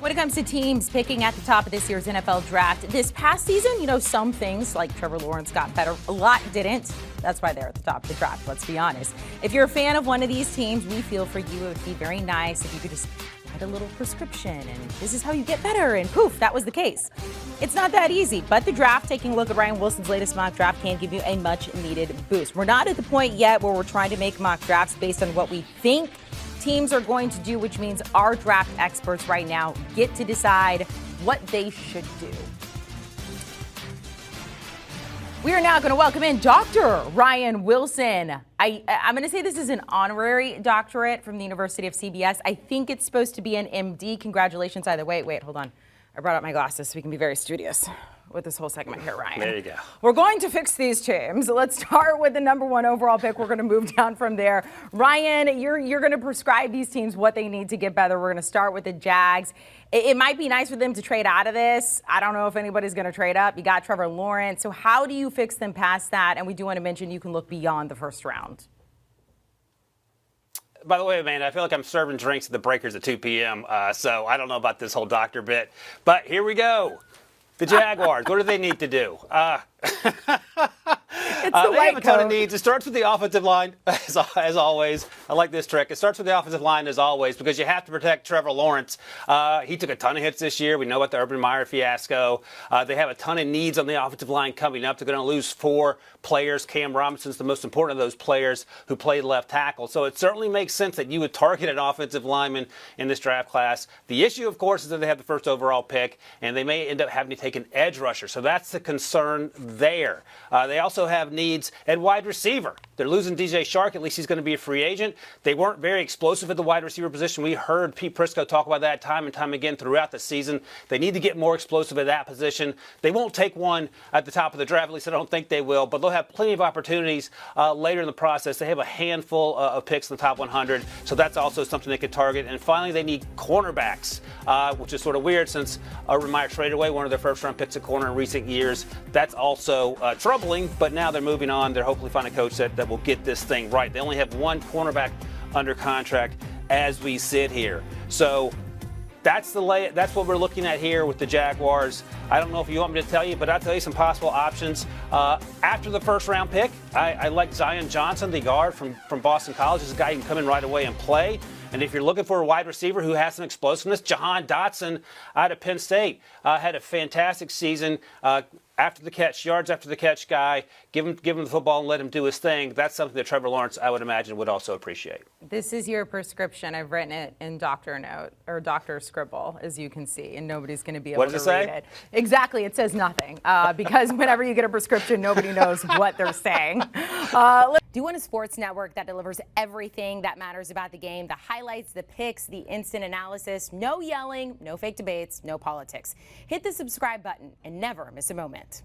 When it comes to teams picking at the top of this year's NFL draft, this past season, some things like Trevor Lawrence got better, a lot didn't. That's why they're at the top of the draft, let's be honest. If you're a fan of one of these teams, we feel for you it would be very nice if you could just write a little prescription and this is how you get better, and poof, that was the case. It's not that easy, but the draft, taking a look at Ryan Wilson's latest mock draft, can give you a much needed boost. We're not at the point yet where we're trying to make mock drafts based on what we think teams are going to do, which means our draft experts right now get to decide what they should do. We are now going to welcome in Dr. Ryan Wilson. I'm going to say this is an honorary doctorate from the University of CBS. I think it's supposed to be an MD. Congratulations either way. Wait, hold on. I brought out my glasses so we can be very studious with this whole segment here, Ryan. There you go. We're going to fix these teams. Let's start with the number one overall pick. We're going to move down from there. Ryan, you're going to prescribe these teams what they need to get better. We're going to start with the Jags. It might be nice for them to trade out of this. I don't know if anybody's going to trade up. You got Trevor Lawrence. So how do you fix them past that? And we do want to mention you can look beyond the first round. By the way, man, I feel like I'm serving drinks at the Breakers at 2 p.m., so I don't know about this whole doctor bit. But here we go. The Jaguars, what do they need to do? It's the they have a ton of needs. It starts with the offensive line, as always. I like this trick. It starts with the offensive line, as always, because you have to protect Trevor Lawrence. He took a ton of hits this year. We know about the Urban Meyer fiasco. They have a ton of needs on the offensive line coming up. They're going to lose 4 players. Cam Robinson's the most important of those players who played left tackle. So it certainly makes sense that you would target an offensive lineman in this draft class. The issue, of course, is that they have the first overall pick, and they may end up having to take an edge rusher. So that's the concern there. They also have needs at wide receiver. They're losing DJ Shark. At least he's going to be a free agent. They weren't very explosive at the wide receiver position. We heard Pete Prisco talk about that time and time again throughout the season. They need to get more explosive at that position. They won't take one at the top of the draft. At least I don't think they will. But they'll have plenty of opportunities later in the process. They have a handful of picks in the top 100. So that's also something they could target. And finally, they need cornerbacks, which is sort of weird since Urban Meyer traded away one of their first-round picks at corner in recent years. That's also troubling. But now they're moving on. They're hopefully finding a coach that will get this thing right. They only have one cornerback under contract as we sit here. So that's what we're looking at here with the Jaguars. I don't know if you want me to tell you, but I'll tell you some possible options. After the first round pick, I like Zion Johnson, the guard from Boston College. This is a guy who can come in right away and play. And if you're looking for a wide receiver who has some explosiveness, Jahan Dotson out of Penn State had a fantastic season. After the catch, yards after the catch guy, give him the football and let him do his thing. That's something that Trevor Lawrence, I would imagine, would also appreciate. This is your prescription. I've written it in Doctor Note or Doctor Scribble, as you can see, and nobody's going to be able to read it. Exactly, it says nothing because whenever you get a prescription, nobody knows what they're saying. Do you want a sports network that delivers everything that matters about the game? The highlights, the picks, the instant analysis, no yelling, no fake debates, no politics. Hit the subscribe button and never miss a moment.